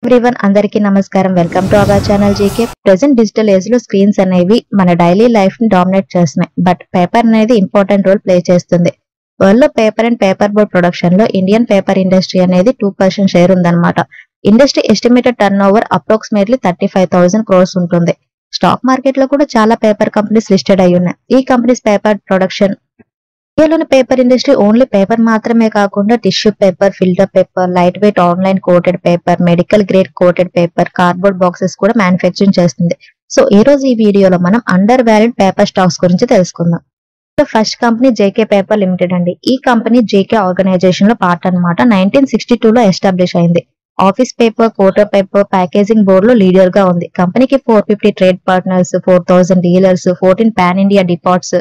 Everyone అందరికీ నమస్కారం. Welcome to our channel GK. Present digital age లో స్క్రీన్స్ అనేవి మన డైలీ లైఫ్ ని డామినేట్ చేస్తున్నాయి. బట్ పేపర్ అనేది ఇంపార్టెంట్ రోల్ ప్లే చేస్తుంది. వరల్డ్ లో paper and paper board production లో ఇండియన్ పేపర్ ఇండస్ట్రీ అనేది 2% షేర్ ఉందన్నమాట. Industry estimated turn over approximately 35,000 crores ఉంటుంది. స్టాక్ మార్కెట్ లో కూడా చాలా పేపర్ కంపెనీస్ లిస్టెడ్ అయి ఉన్నాయి. ఈ కంపెనీస్ పేపర్ ప్రొడక్షన్ ఇండియాలోని పేపర్ ఇండస్ట్రీ ఓన్లీ పేపర్ మాత్రమే కాకుండా tissue paper, filter paper, light weight online coated paper, medical grade coated paper, cardboard boxes కూడా మ్యానుఫ్యాక్చరింగ్ చేస్తుంది. సో ఈ రోజు ఈ వీడియోలో మనం అండర్ వాల్యూడ్ పేపర్ స్టాక్స్ గురించి తెలుసుకుందాం. First company JK paper limited అండి. ఈ కంపెనీ జేకే ఆర్గనైజేషన్ లో పార్ట్ అన్నమాట. 1962 లో ఎస్టాబ్లిష్ అయింది. Office paper, photo paper, packaging board లో లీడర్ గా ఉంది. కంపెనీకి 450 trade partners, 4,000 dealers, 14 pan India depots,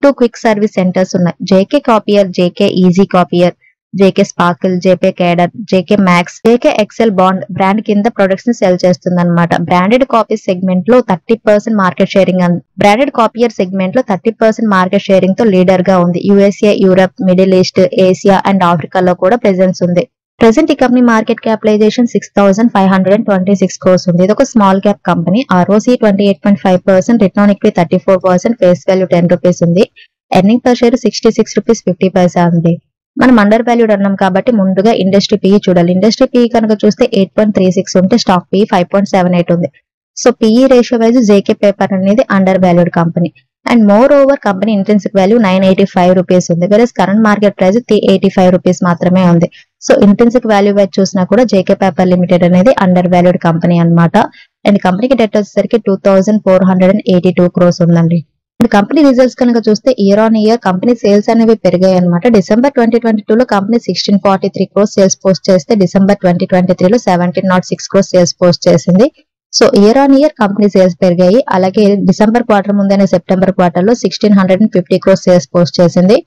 2 quick service centres ఉన్నాయి. JK Copier, JK Easy Copier, JK Sparkle, JK Cedar, JK Max, JK Excel Bond brand కింద ప్రొడక్ట్స్ ని సెల్ చేస్తుంది అనమాట. బ్రాండెడ్ కాపీ సెగ్మెంట్ లో 30% market sharing branded copier segment లో 30% మార్కెట్ షేరింగ్ తో లీడర్ గా ఉంది. USA, Europe, middle east, Asia and ఆఫ్రికాలో కూడా ప్రెజెన్స్ ఉంది. ప్రెసెంట్ ఈ కంపెనీ మార్కెట్ క్యాపిటలైజేషన్ 6,526 crores ఉంది. ఇది ఒక small cap company. ROC 28.5%, return on equity 34%, face value 10 rupees ఉంది. Earning per share 66 rupees 50 paisa ఉంది. మనం అండర్ వాల్యూడ్ అన్నాం కాబట్టి ముందుగా ఇండస్ట్రీ పిఈ చూడాలి. ఇండస్ట్రీ పిఈ కనుక చూస్తే 8.36 ఉంటే స్టాక్ పిఈ 5.78 ఉంది. So PE ratio wise JK paper అనేది undervalued company. And moreover company intrinsic value 985 rupees ఉంది. వేరే కరెంట్ మార్కెట్ ప్రైస్ 385 రూపీస్ మాత్రమే ఉంది. సో ఇంట్రెన్సిక్ వాల్యూ వైజ్ చూసినా కూడా జేకే పేపర్ లిమిటెడ్ అనేది అండర్ వాల్యూడ్ కంపెనీ అన్నమాట. అండ్ కంపెనీకి డెట్ వచ్చేసరికి 2,482 crores ఉందండి. అండ్ కంపెనీ రిజల్ట్స్ కనుక చూస్తే year on year company sales అనేవి పెరిగాయి అనమాట. డిసెంబర్ 2022 లో కంపెనీ 1643 crores సేల్స్ పోస్ట్ చేస్తే డిసెంబర్ 2023 లో 1706 crores సేల్స్ పోస్ట్ చేసింది. So year on year company sales పెరిగాయి. అలాగే డిసెంబర్ క్వార్టర్ ముందైన సెప్టెంబర్ క్వార్టర్ లో 1650 crores సేల్స్ పోస్ట్ చేసింది.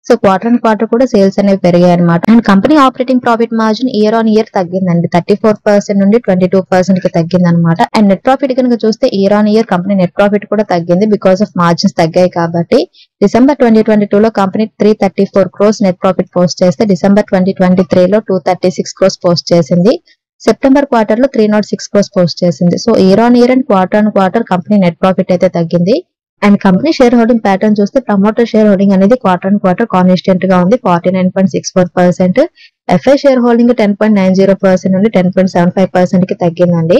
సో క్వార్టర్ అండ్ క్వార్టర్ కూడా సేల్స్ అనేవి పెరిగాయి అనమాట. And company operating profit margin year on year తగ్గిందండి. 34% నుండి 22% కి తగ్గింది అనమాట. అండ్ నెట్ ప్రాఫిట్ కనుక చూస్తే year on year company net profit కూడా తగ్గింది బికాస్ ఆఫ్ మార్జిన్స్ తగ్గాయి కాబట్టి. డిసెంబర్ 2022 లో company 334 crores net profit post చేస్తే డిసెంబర్ 2023 లో 236 crores పోస్ట్ చేసింది. సెప్టెంబర్ క్వార్టర్ లో 306 crores పోస్ట్ చేసింది. So year on year and quarter company net profit అయితే తగ్గింది. And company share holding pattern చూస్తే ప్రమోటర్ షేర్ హోల్డింగ్ అనేది క్వార్టర్ కాన్స్టెంట్ గా ఉంది, 49.64%. ఎఫ్ఐ షేర్ హోల్డింగ్ 10.90% నుండి 10.75% కి తగ్గిందండి.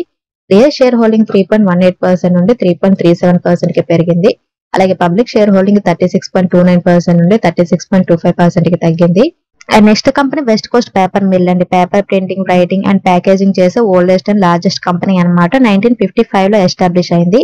రియల్ షేర్ హోల్డింగ్ 3.18% నుండి 3.37% కి పెరిగింది. అలాగే పబ్లిక్ షేర్ హోల్డింగ్ 36.29% నుండి 36.25% కి తగ్గింది. And next company west coast paper mill అండి. Paper printing, writing and packaging చేసే ఓల్డెస్ట్ అండ్ లార్జెస్ట్ కంపెనీ అన్నమాట. 1955 లో ఎస్టాబ్లిష్ అయింది.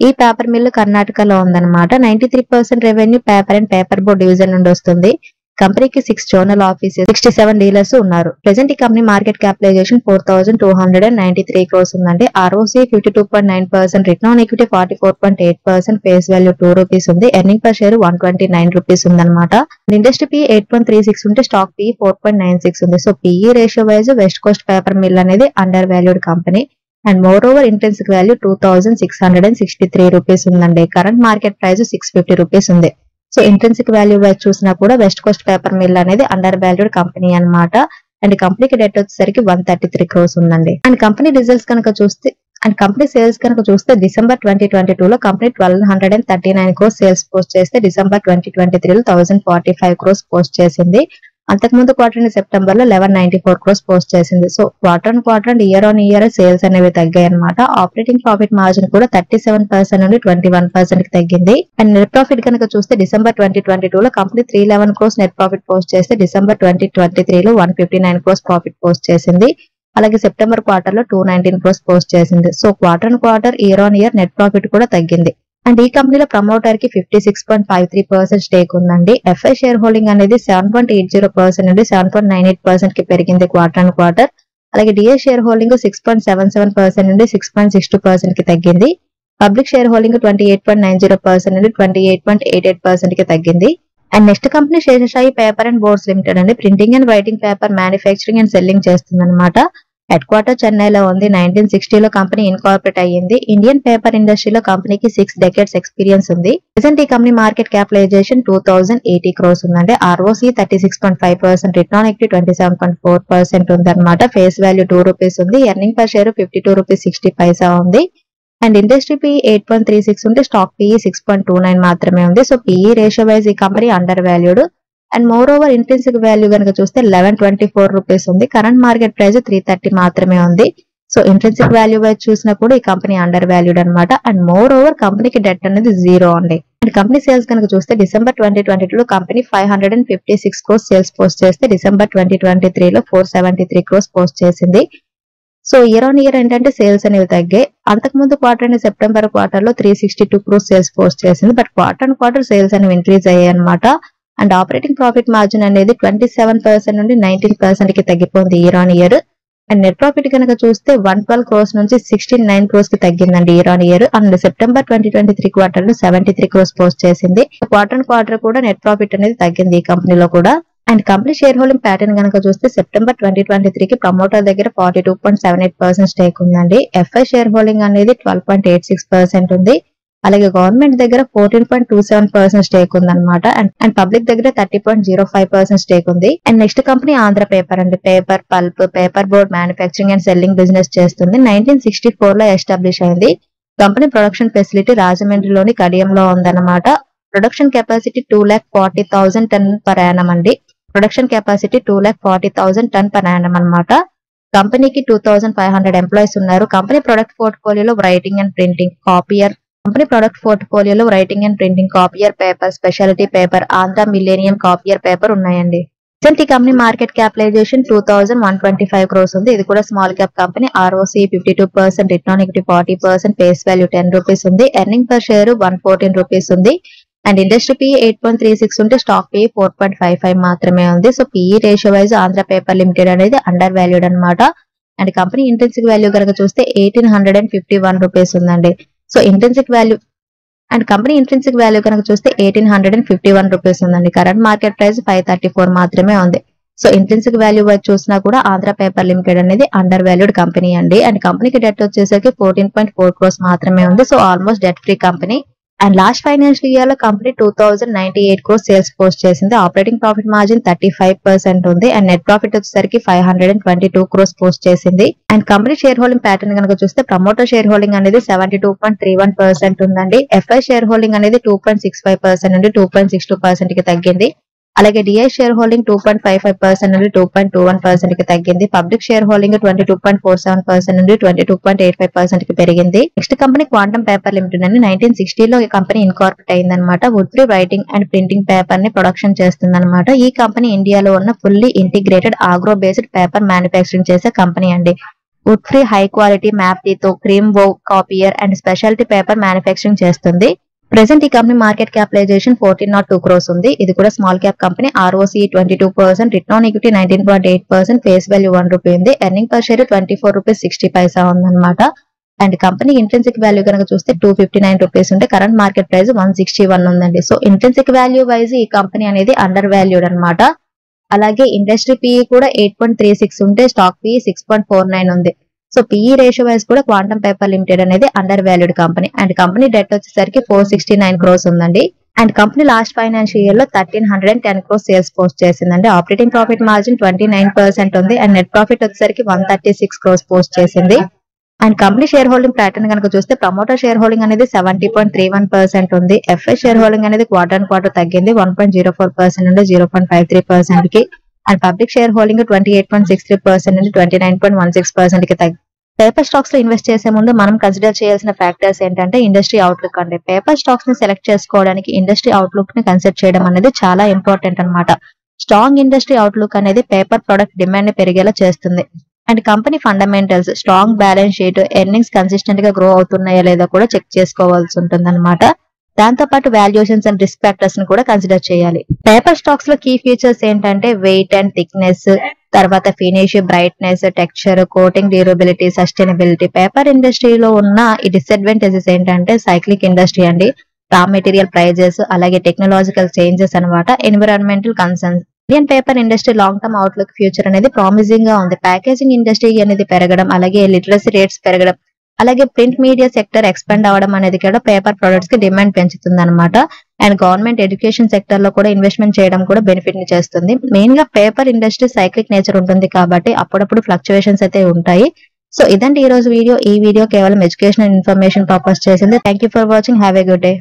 ఈ పేపర్ మిల్ కర్ణాటకలో ఉందన్నమాట. 93% revenue paper and paper board division నుండి వస్తుంది. కంపెనీకి 6 జోనల్ ఆఫీసెస్, 67 డీలర్స్ ఉన్నారు. ప్రెసెంట్ ఈ కంపెనీ మార్కెట్ క్యాపిటలైజేషన్ 4,293 crores ఉందండి. ROC 52.9%, return on equity 44.8%, face value 2 rupees ఉంది. ఎర్నింగ్ పర్ షేర్ 129 రూపీస్ ఉందన్నమాట. ఇండస్ట్రీ పిఈ 8.36 ఉంటే స్టాక్ పిఈ 4.96 ఉంది. So PE ratio wise west coast paper mill అనేది undervalued company. And moreover intrinsic value 2,663 rupees ఉందండి. Current market price 650 rupees ఉంది. So intrinsic value wise చూసినా కూడా west coast paper mill అనేది undervalued company అన్నమాట. And కంపెనీకి debt వచ్చేసరికి 133 crores ఉందండి. అండ్ కంపెనీ రిజల్ట్స్ కనుక చూస్తే అండ్ కంపెనీ సేల్స్ కనుక చూస్తే డిసెంబర్ 2022 లో కంపెనీ 1,239 crores సేల్స్ పోస్ట్ చేస్తే డిసెంబర్ 2023 లో 1,045 crores పోస్ట్ చేసింది. అంతకుముందు క్వార్టర్ సెప్టెంబర్ లో 1,194 crores పోస్ట్ చేసింది. So quarter and year on year sales అనేవి తగ్గాయి అనమాట. ఆపరేటింగ్ ప్రాఫిట్ మార్జిన్ కూడా 37% నుండి 21% కి తగ్గింది. అండ్ నెట్ ప్రాఫిట్ కనుక చూస్తే డిసెంబర్ 2022 లో company 311 crores net profit post చేస్తే డిసెంబర్ 2023 లో 159 crores ప్రాఫిట్ పోస్ట్ చేసింది. అలాగే సెప్టెంబర్ క్వార్టర్ లో 219 crores పోస్ట్ చేసింది. So quarter year on year net profit కూడా తగ్గింది. అండ్ ఈ కంపెనీలో ప్రమోటర్ కి 56.53% స్టేక్ ఉందండి. ఎఫ్ఐ షేర్ హోల్డింగ్ అనేది 7.80% నుండి 7.98% కి పెరిగింది క్వార్టర్. అలాగే డిఎస్ షేర్ హోల్డింగ్ 6.77% నుండి 6.62% కి తగ్గింది. పబ్లిక్ షేర్ హోల్డింగ్ 28.90% నుండి 28.88% కి తగ్గింది. And next company Seshasayee paper and boards limited అండి. Printing and writing paper manufacturing and selling చేస్తుంది అనమాట. హెడ్ క్వార్టర్ చెన్నైలో ఉంది. 1960లో కంపెనీ ఇన్కార్పొరేట్ అయ్యింది. ఇండియన్ పేపర్ ఇండస్ట్రీలో కంపెనీకి 6 decades ఎక్స్పీరియన్స్ ఉంది. ప్రెసెంట్ ఈ కంపెనీ మార్కెట్ క్యాపిటలైజేషన్ 2080 crores ఉందండి. ROC 36.5%, రిటర్న్ ఆన్ ఈక్విటీ 27.4% ఉందన్నమాట. ఫేస్ వాల్యూ 2 రూపీస్ ఉంది. ఎర్నింగ్ పర్ షేర్ 52.60 ఉంది. అండ్ ఇండస్ట్రీ PE 8.36 ఉంటే స్టాక్ PE 6.29 మాత్రమే ఉంది. సో PE రేషియో వైజ్ ఈ company under valued. And moreover intrinsic value కనుక చూస్తే 1124 రూపీస్ ఉంది. కరెంట్ మార్కెట్ ప్రైస్ 330 మాత్రమే ఉంది. సో ఇంట్రెన్సిక్ వాల్యూ వైజ్ చూసినా కూడా ఈ కంపెనీ అండర్ వాల్యూడ్ అనమాట. అండ్ మోర్ ఓవర్ కంపెనీకి డెట్ అనేది 0 అండి. అండ్ కంపెనీ సేల్స్ కనుక చూస్తే డిసెంబర్ 2022లో కంపెనీ 556 crores సేల్స్ పోస్ట్ చేస్తే డిసెంబర్ 2023లో 473 crores పోస్ట్ చేసింది. సో ఇయర్ ఆన్ ఇయర్ ఏంటంటే సేల్స్ అనేవి తగ్గాయి. అంతకుముందు క్వార్టర్ అయిన సెప్టెంబర్ క్వార్టర్ లో 362 crores సేల్స్ పోస్ట్ చేసింది. But quarter and quarter sales అనేవి ఇంక్రీజ్ అయ్యాయి అనమాట. అండ్ ఆపరేటింగ్ ప్రాఫిట్ మార్జిన్ అనేది 27% నుండి 19% కి తగ్గిపోయింది year on year. And net profit కనుక చూస్తే 112 crores నుంచి 69 crores కి తగ్గిందండి year on year. And September 2023 quarter లో 73 crores పోస్ట్ చేసింది. క్వార్టర్ అండ్ క్వార్టర్ కూడా నెట్ ప్రాఫిట్ అనేది తగ్గింది ఈ కంపెనీలో కూడా. And company share holding pattern కనుక చూస్తే సెప్టెంబర్ 2023కి ప్రమోటర్ దగ్గర 42.78% స్టేక్ ఉందండి. FI షేర్ హోల్డింగ్ అనేది 12.86% ఉంది. అలాగే గవర్నమెంట్ దగ్గర 14.27% స్టేక్ ఉందన్నమాట. అండ్ పబ్లిక్ దగ్గర 30.05% స్టేక్ ఉంది. And next company Andhra paper అండి. Paper, pulp, paper board manufacturing and selling business చేస్తుంది. 1964లో ఎస్టాబ్లిష్ అయింది. కంపెనీ ప్రొడక్షన్ ఫెసిలిటీ రాజమండ్రిలోని కడియంలో ఉందన్నమాట. Production capacity 2,40,000 ton per annum అండి. Production capacity 2,40,000 ton per annum అనమాట. కంపెనీకి 2,500 ఎంప్లాయీస్ ఉన్నారు. కంపెనీ ప్రొడక్ట్ పోర్ట్ఫోలియోలో writing and printing, copier, paper, speciality paper, Andhra millennium copier paper ఉన్నాయండి. ఈ కంపెనీ మార్కెట్ క్యాపిటలైజేషన్ 2,125 crores ఉంది. ఇది కూడా small cap company. ROC 52%, return on equity 40%, face value 10 rupees ఉంది. ఎర్నింగ్ పర్ షేర్ 114 రూపీస్ ఉంది. And industry PE 8.36 ఉంటే stock PE 4.55 మాత్రమే ఉంది. So PE ratio wise Andhra paper limited అనేది అండర్ వాల్యూడ్ అనమాట. అండ్ కంపెనీ ఇంట్రెన్సిక్ వాల్యూ కనుక చూస్తే 1,851 rupees ఉందండి. So intrinsic value and company intrinsic value కనుక చూస్తే 1,851 రూపీస్ ఉందండి. కరెంట్ మార్కెట్ ప్రైస్ 534 మాత్రమే ఉంది. సో ఇంట్రెన్సిక్ వాల్యూ వైజ్ చూసినా కూడా ఆంధ్ర పేపర్ లిమిటెడ్ అనేది అండర్ వాల్యూడ్ కంపెనీ అండి. అండ్ కంపెనీకి డెట్ వచ్చేసరికి 14.4 crores మాత్రమే ఉంది. So almost debt free company. And last financial year లో కంపెనీ 2,098 crores సేల్స్ పోస్ట్ చేసింది. ఆపరేటింగ్ ప్రాఫిట్ మార్జిన్ 35% ఉంది. అండ్ నెట్ ప్రాఫిట్ వచ్చేసరికి 522 crores పోస్ట్ చేసింది. And company share holding pattern కనుక చూస్తే ప్రమోటర్ షేర్ హోల్డింగ్ అనేది 72.31% ఉందండి. FI షేర్ హోల్డింగ్ అనేది 2.65% నుండి 2.62% కి తగ్గింది. అలాగే DI షేర్ హోల్డింగ్ 2.55% నుండి 2.21% కి తగ్గింది. పబ్లిక్ షేర్ హోల్డింగ్ 22.47% నుండి 22.85% కి పెరిగింది. Next company quantum paper limited అని 1960లో ఈ కంపెనీ ఇన్కార్పొరేట్ అయిందనమాట. Wood free writing and printing paper ని ప్రొడక్షన్ చేస్తుందన్నమాట. ఈ కంపెనీ ఇండియాలో ఉన్న fully integrated agro based paper manufacturing చేసే కంపెనీ అండి. వుడ్ ఫ్రీ హై క్వాలిటీ మ్యాప్టీతో cream wove copier and speciality paper manufacturing చేస్తుంది. ప్రెసెంట్ ఈ కంపెనీ మార్కెట్ క్యాపిటలైజేషన్ 1402 crores ఉంది. ఇది కూడా small cap company. ROC 22%, return on equity 19.8%, face value 1 rupee ఉంది. Earning per share 24.60 rupees ఉందన్నమాట. And company intrinsic value కనుక చూస్తే 259 రూపీస్ ఉంటే కరెంట్ మార్కెట్ ప్రైస్ 161 ఉందండి. సో ఇంట్రెన్సిక్ వాల్యూ వైజ్ ఈ కంపెనీ అనేది అండర్ వాల్యూడ్ అనమాట. అలాగే ఇండస్ట్రీ PE కూడా 8.36 ఉంటే స్టాక్ PE 6.49 ఉంది. సో PE రేషియో వైజ్ కూడా క్వాంటమ్ పేపర్ లిమిటెడ్ అనేది undervalued company. And company debt వచ్చేసరికి 469 crores ఉందండి. And company last financial year లో 1,310 crores సేల్స్ పోస్ట్ చేసిందండి. ఆపరేటింగ్ ప్రాఫిట్ మార్జిన్ 29% ఉంది. అండ్ నెట్ ప్రాఫిట్ వచ్చేసరికి 136 crores పోస్ట్ చేసింది. And company share holding pattern కనుక చూస్తే ప్రమోటర్ షేర్ హోల్డింగ్ అనేది 70.31% ఉంది. FI షేర్ హోల్డింగ్ అనేది క్వార్టర్ అండ్ క్వార్టర్ తగ్గింది 1.04% నుండి 0.53% కి. అండ్ పబ్లిక్ షేర్ హోల్డింగ్ 28.63% నుండి 29.16% కి తగ్గింది. పేపర్ స్టాక్స్ లో ఇన్వెస్ట్ చేసే ముందు మనం కన్సిడర్ చేయాల్సిన ఫ్యాక్టర్స్ ఏంటంటే ఇండస్ట్రీ అవుట్లుక్ అండి. పేపర్ స్టాక్స్ ని సెలెక్ట్ చేసుకోవడానికి ఇండస్ట్రీ అవుట్లుక్ ని కన్సిడర్ చేయడం అనేది చాలా ఇంపార్టెంట్ అనమాట. స్ట్రాంగ్ ఇండస్ట్రీ అవుట్లుక్ అనేది పేపర్ ప్రొడక్ట్ డిమాండ్ ని పెరిగేలా చేస్తుంది. And company fundamentals, strong balance sheet, earnings consistent గా గ్రో అవుతున్నాయా లేదా కూడా చెక్ చేసుకోవాల్సి ఉంటుంది అనమాట. దాంతో పాటు వాల్యుయేషన్స్ అండ్ రిస్క్ ఫ్యాక్టర్స్ ని కూడా కన్సిడర్ చేయాలి. పేపర్ స్టాక్స్ లో కీ ఫీచర్స్ ఏంటంటే వెయిట్ అండ్ థిక్నెస్, తర్వాత finish, brightness, texture, coating, durability, sustainability. Paper ఇండస్ట్రీలో ఉన్న ఈ డిసడ్వాంటేజెస్ ఏంటంటే సైక్లిక్ ఇండస్ట్రీ అండి, రా మెటీరియల్ ప్రైజెస్, అలాగే టెక్నాలజికల్ చేంజెస్ అనమాట, environmental concerns. Indian paper industry long term outlook future అనేది ప్రామిసింగ్ గా ఉంది. ప్యాకేజింగ్ ఇండస్ట్రీ అనేది పెరగడం, అలాగే లిటరసీ రేట్స్ పెరగడం, అలాగే ప్రింట్ మీడియా సెక్టర్ ఎక్స్పాండ్ అవ్వడం అనేది కూడా పేపర్ ప్రొడక్ట్స్ కి డిమాండ్ పెంచుతుంది అనమాట. అండ్ గవర్నమెంట్ ఎడ్యుకేషన్ సెక్టర్ లో కూడా ఇన్వెస్ట్మెంట్ చేయడం కూడా బెనిఫిట్ ని చేస్తుంది. మెయిన్ గా పేపర్ ఇండస్ట్రీ సైక్లిక్ నేచర్ ఉంటుంది కాబట్టి అప్పుడప్పుడు ఫ్లక్చువేషన్స్ అయితే ఉంటాయి. సో ఇదండి ఈ రోజు వీడియో. ఈ వీడియో కేవలం ఎడ్యుకేషన్ అండ్ ఇన్ఫర్మేషన్ పర్పస్ చేసింది. Thank you for watching. Have a good day.